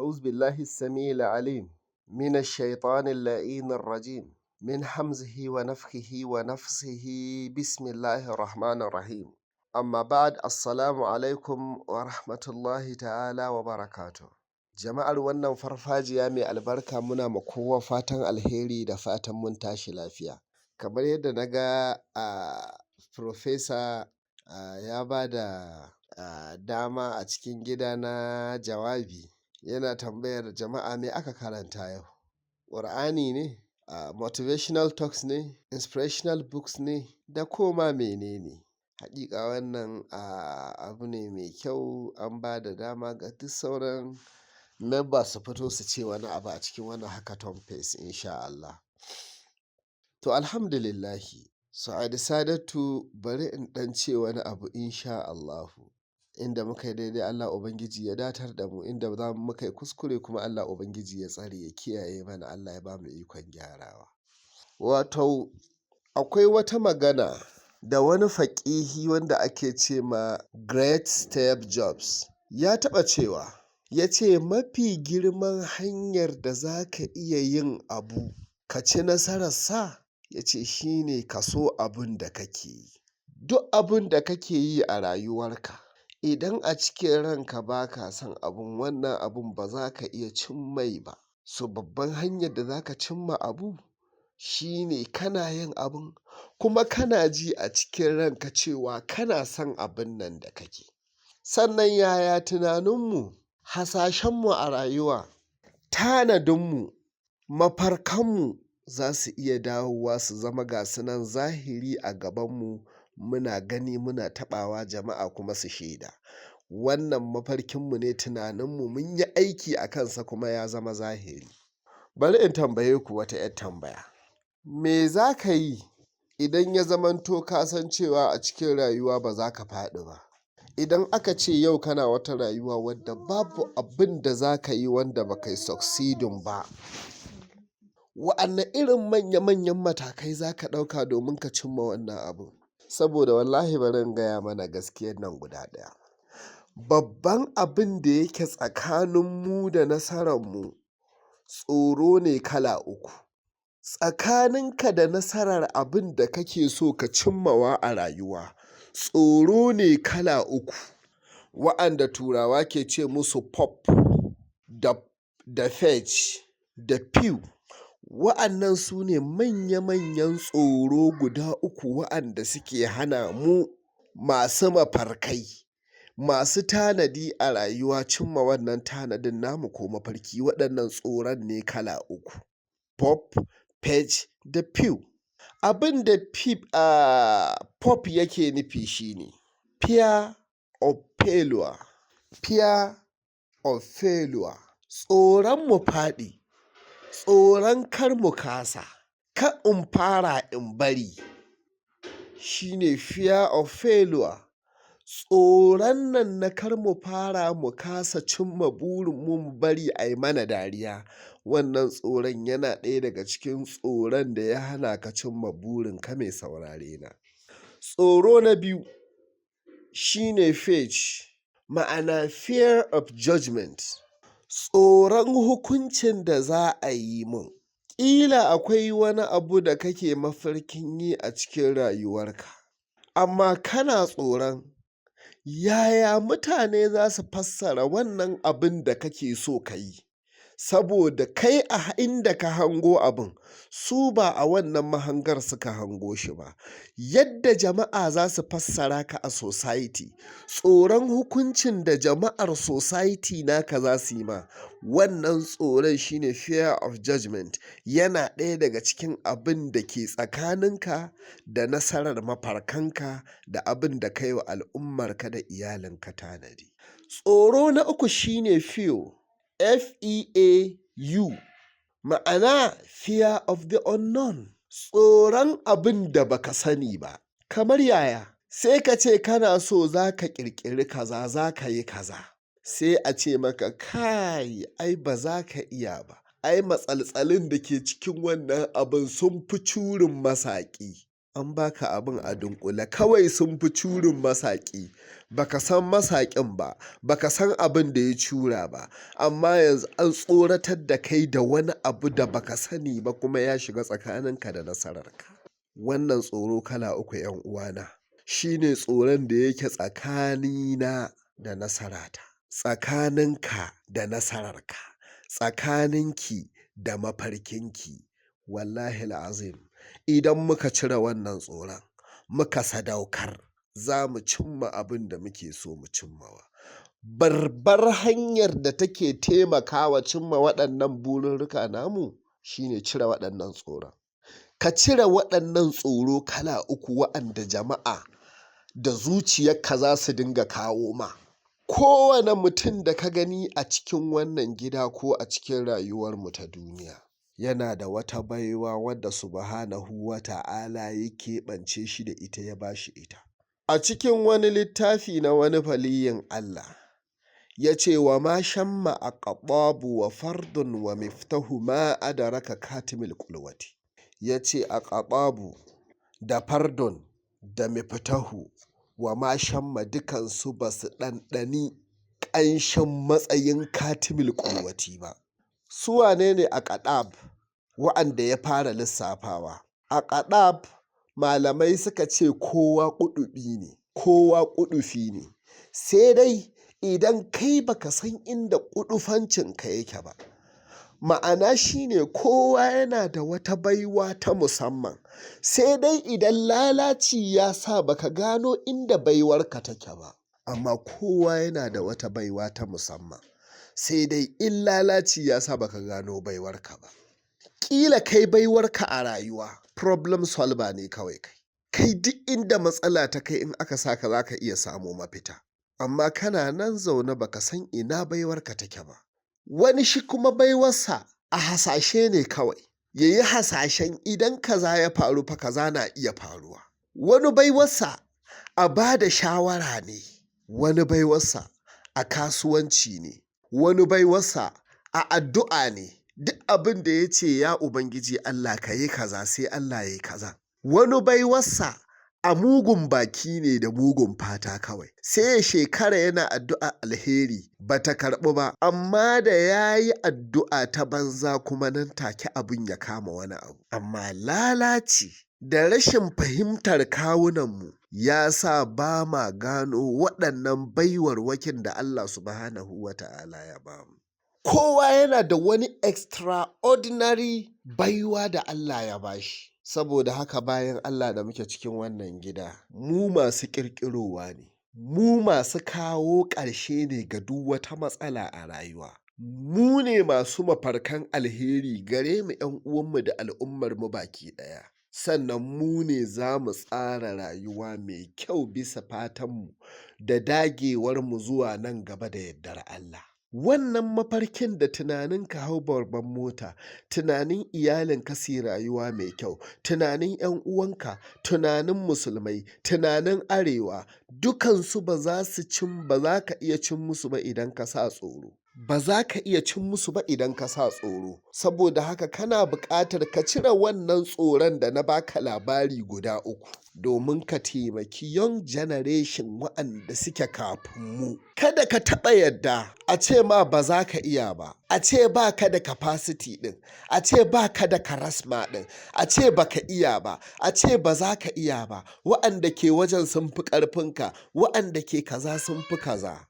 أعوذ بالله السميع العليم من الشيطان اللعين الرجيم من حمزه ونفخه ونفسه بسم الله الرحمن الرحيم أما بعد السلام alaikum wa rahmatullahi ta'ala wa barakatuh. Jama'ar wannan farfajiya mai albarka muna ma kowa fatan alheri da fatan mun tashi lafiya. Kamar yadda na ga Profesa ya ba da dama a cikin gida na jawabi, yana tambayar jama'a me aka karanta yau. Ƙur'ani ne? Motivational talks ne? Inspirational books ne? Da koma menene? Hakika wannan abu ne mai kyau, an ba da dama ga duk sauran members su fito su ce wani abu a cikin wannan hackathon phase insha Allah. To alhamdulillahi, so I decided to bari in ɗan ce wani abu insha Allahu. Inda muka yi daidai Allah Ubangiji ya datar da mu, inda za mu muka yi kuskure kuma Allah Ubangiji ya tsare ya kiyaye mana, Allah ya ba mu ikon gyarawa. Wato akwai wata magana da wani faƙihi wanda ake ce ma Great Steve Jobs ya taɓa cewa, ya ce mafi girman hanyar da za ka iya yin abu ka ci nasararsa, ya ce shi ne ka so abin da kake yi. Duk abin da kake yi a rayuwarka, idan a cikin ranka ba ka son abun, wannan abun ba za ka iya cimmai ba. So babban hanyar da za ka cimma abu shi ne kana yin abun kuma kana ji a cikin ranka cewa kana son abin nan da kake. Sannan yaya tunaninmu, hasashenmu a rayuwa, tanadinmu, mafarkanmu za su iya dawowa su zama gasu nan zahiri a gabanmu, muna gani muna taɓawa, jama'a kuma su shaida. Wannan mafarkinmu ne, tunaninmu mun yi aiki a kansa kuma ya zama zahiri. Bari in tambaye ku wata 'yar tambaya. Me za ka yi idan ya zamanto ka san cewa a cikin rayuwa ba za ka faɗi ba? Idan aka ce yau kana wata rayuwa wadda babu abin da za ka yi wanda ba kai succeeding ba, wa'anne irin manya-manyan matakai za ka ɗauka domin ka cimma wannan abu? Saboda wallahi bari in gaya mana gaskiyar nan guda ɗaya. Babban abin da yake tsakaninmu da nasararmu tsoro ne kala uku. Tsakaninka da nasarar abin da kake so ka cimmawa a rayuwa, tsoro ne kala uku, wa'anda turawa ke ce musu pop da fetch da few. Wa'annan su ne manya-manyan tsoro guda uku wa'anda suke hana mu masu mafarkai, masu tanadi a rayuwa cimma wannan tanadin namu ko mafarki. Waɗannan tsoron ne kala uku: pop, fetch da few. Abin da pop yake nufi shine fear of failure. Fear of failure. Tsoron mu faɗi, tsoron kar mu kasa, kar in fara in bari, shine fear of failure. Tsoron nan na kar mu fara mu kasa cimma burin mu bari a yi mana dariya, wannan tsoron yana ɗaya daga cikin tsoron da ya hana ka cimma burin ka mai saurare na. Tsoro na biyu shine fetch, ma'ana fear of judgment. Tsoron hukuncin da za a yi mun. Ƙila akwai wani abu da kake mafarkin yi a cikin rayuwarka, amma kana tsoron yaya mutane za su fassara wannan abin da kake so ka yi, saboda kai a inda ka hango abin, su ba a wannan mahangar suka hango shi ba. Yadda jama'a za su fassara ka a society, tsoron hukuncin da jama'ar society naka za su yi ma, wannan tsoron shine fear of judgment. Yana ɗaya daga cikin abin da ke tsakaninka da nasarar mafarkanka da abin da kai wa al'ummarka da iyalinka tanadi. Tsoro na uku shine fear, FEAU, ma'ana fear of the unknown. Tsoron abin da baka sani ba. Kamar yaya? Sai ka ce kana so za ka ƙirƙiri kaza, za ka yi kaza, sai a ce maka kai ai ba za ka iya ba, ai matsaltsalin da ke cikin wannan abin sun fi curin masaƙi. an baka abin a dunkule kawai sun fi curin masaƙi, baka san masaƙin ba, baka san abin da ya cura ba, amma yanzu an tsoratar da kai da wani abu da baka sani ba kuma ya shiga tsakaninka da nasararka. Wannan tsoro kala uku 'yan uwana, shine tsoron da yake tsakanina da nasarata, tsakaninka da nasararka, tsakaninki da mafarkinki. Wallahi azim, idan muka cire wannan tsoron muka sadaukar, za mu cimma abin da muke so mu cimmawa. Babbar hanyar da take taimakawa cimma waɗannan bururruka namu shine cire waɗannan tsoron. Ka cire waɗannan tsoro kala uku waɗanda jama'a da zuciyarka za su dinga kawo ma. Kowane mutum da ka gani a cikin wannan gida ko a cikin rayuwarmu ta duniya yana da wata baiwa wadda subhanahu wa ta'ala ya keɓance shi da ita, ya ba shi ita. A cikin wani littafi na wani waliyin Allah ya ce wa ma shamma aqbabu wa fardun wa miftahu ma adaraka katimil qulwati. Ya ce aqbabu da fardun da miftahu wa ma shamma dukansu ba su ɗanɗani ƙanshin matsayin katimil qulwati ba. Su wane ne aqdab? Wa'anda ya fara lissafawa. Aqdab malamai suka ce kowa ƙudubi ne, kowa ƙudufi ne, sai dai idan kai baka san inda ƙudufancinka yake ba. Ma'ana shine kowa yana da wata baiwa ta musamman, sai dai idan lalaci ya sa baka gano inda baiwarka take ba. Amma kowa yana da wata baiwa ta musamman, sai dai in lalaci ya sa baka gano baiwarka ba. Ƙila kai baiwarka a rayuwa problem solver ne kawai kai. Kai duk inda matsala ta kai in aka saka za ka iya samo mafita. Amma kana nan zaune baka san ina baiwarka take ba. Wani shi kuma baiwarsa a hasashe ne kawai. Ya yi hasashen idan kaza ya faru fa kaza na iya faruwa. Wani baiwarsa a ba da shawara ne. Wani baiwarsa a kasuwanci ne. Wani baiwarsa a addu'a ne. Duk abin da ya ce ya Ubangiji Allah ka yi kaza sai Allah ya yi kaza. Wani baiwarsa a mugun baki ne da mugun fata kawai. Sai ya shekara yana addu'a alheri ba ta karɓu ba, amma da ya yi addu'a ta banza kuma nan take abin ya kama wani abu. Amma lalaci da rashin fahimtar kawunanmu ya sa ba ma gano waɗannan baiwarwakin da Allah subhanahu wa ta'ala ya bamu. Kowa yana da wani extraordinary baiwa da Allah ya bashi. Saboda haka bayan Allah da muke cikin wannan gida, mu masu ƙirƙirowa ne, mu masu kawo ƙarshe ne ga duk wata matsala a rayuwa. Mu ne masu mafarkan alheri gare mu 'yan uwanmu da al'ummarmu baki ɗaya. Sannan mu ne za mu tsara rayuwa mai kyau bisa fatanmu da dagewarmu zuwa nan gaba da yardar Allah. Wannan mafarkin da tunanin ka hau babban mota, tunanin iyalinka su yi rayuwa mai kyau, tunanin 'yan uwanka, tunanin musulmai, tunanin arewa, dukansu ba za ka iya cin musu ba idan ka sa tsoro. Ba za ka iya cin musu ba idan ka sa tsoro. Saboda haka kana buƙatar ka cire wannan tsoron da na baka labari guda uku, domin ka taimaki young generation waɗanda suke kafin mu. Kada ka taɓa yadda a ce ma ba za ka iya ba, a ce ba ka da capacity ɗin, a ce ba ka da charisma ɗin, a ce ba ka iya ba, a ce ba za ka iya ba, waɗanda ke wajen sun fi ƙarfinka, waɗanda ke kaza sun fi kaza.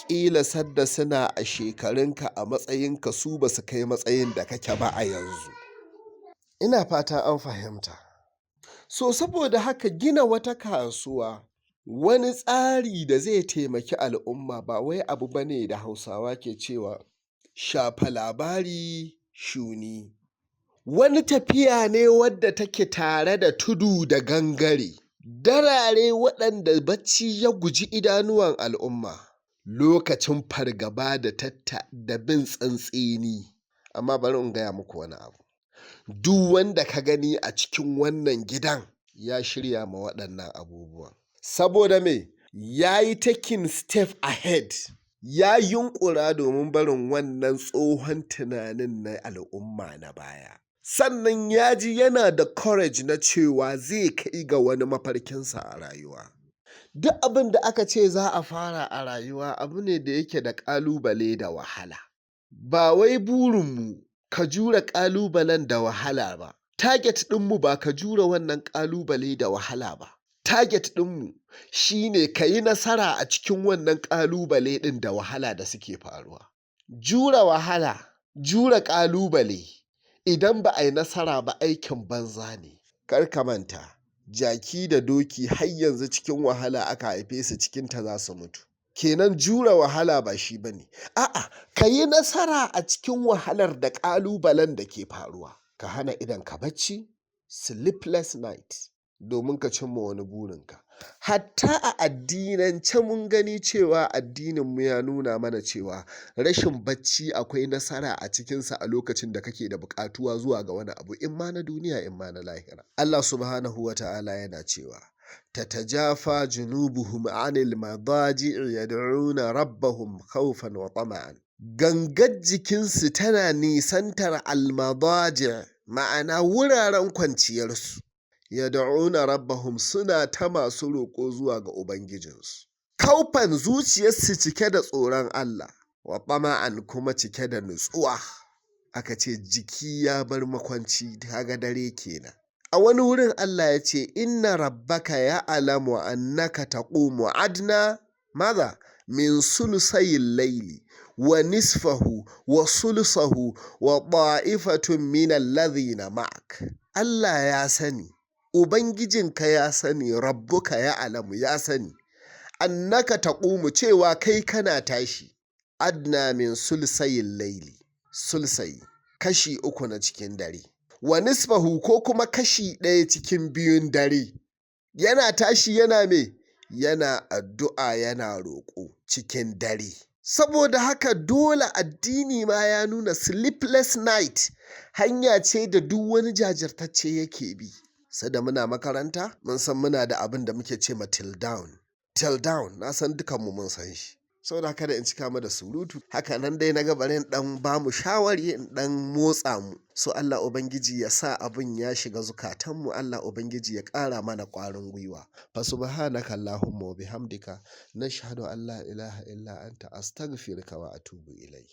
Ƙila sadda suna a shekarunka a matsayinka su ba su kai matsayin da kake ba a yanzu. Ina fata an fahimta. So saboda haka gina wata kasuwa, wani tsari da zai taimaki al'umma ba wai abu bane da Hausawa ke cewa shafa labari shuni. Wani tafiya ne wadda take tare da tudu da gangare, darare waɗanda bacci ya guji idanuwan al'umma, lokacin fargaba da bin tsantseni. Amma bari in gaya muku wani abu. Duk wanda ka gani a cikin wannan gidan ya shirya ma waɗannan abubuwan. Saboda me? Ya yi taking step ahead. Ya yunƙura domin barin wannan tsohon tunanin na al'umma na baya. sannan ya ji yana da courage na cewa zai kai ga wani mafarkinsa a rayuwa. Duk abin da aka ce za a fara a rayuwa abu ne da yake da ƙalubale da wahala. Ba wai burinmu ka jure ƙalubalen da wahala ba. Target ɗinmu ba ka jure wannan ƙalubale da wahala ba. Target ɗinmu shi ne ka yi nasara a cikin wannan ƙalubale ɗin da wahala da suke faruwa. Jure wahala, jure ƙalubale, idan ba a yi nasara ba aikin banza ne. Kar ka manta, jaki da doki har yanzu cikin wahala aka haife su, cikinta za su mutu. Kenan jure wahala ba shi ba ne. A'a, ka yi nasara a cikin wahalar da ƙalubalen da ke faruwa. Ka hana idonka bacci, sleepless night, domin ka cimma wani burinka. Hatta a addinance mun gani cewa addininmu ya nuna mana cewa rashin bacci akwai nasara a cikinsa a lokacin da kake da buƙatuwa zuwa ga wani abu, in ma na duniya in ma na lahira. Allah subhanahu wa ta'ala yana cewa, tatajafa junubuhum anil madaji'i yad'una rabbahum khawfan wa tama'an. Gangar jikinsu tana nisantar almadaji', ma'ana wuraren kwanciyarsu. Yad'una rabbahum, suna ta masu roƙo zuwa ga Ubangijinsu. Kaufan, zuciyarsu cike da tsoron Allah, wa tama'an kuma cike da nutsuwa. Aka ce jiki ya bar makwanci, kaga dare kenan. A wani wurin Allah ya ce, inna rabbaka ya'lamu annaka taqumu adna maza min sulusayil laili wa nisfahu wa sulusahu wa ta'ifatun min alladhina ma'ak. Allah ya sani, Ubangijinka ya sani, rabbuka ya'lamu ya sani, annaka taqumu, cewa kai kana tashi, adna min sulusayil laili, sulsayi kashi 3 na cikin dare, wa nisfahu ko kuma kashi 1 cikin 2 dare. Yana tashi yana me? Yana addu'a, yana roƙo cikin dare. Saboda haka dole addini ma ya nuna sleepless night hanya ce da duk wani jajirtacce yake bi. Sada muna makaranta mun san muna da abin da muke ce ma till down. Till down na san dukanmu mun san shi. Saboda haka da in cika mu da surutu, haka nan dai na ga bari in dan ba mu shawari, in dan motsa mu. So Allah Ubangiji ya sa abin ya shiga zukatanmu, Allah Ubangiji ya ƙara mana ƙwarin gwiwa. Fa subhanaka Allahumma wa bihamdika nashhadu an la ilaha illa anta astaghfiruka wa atubu ilayk.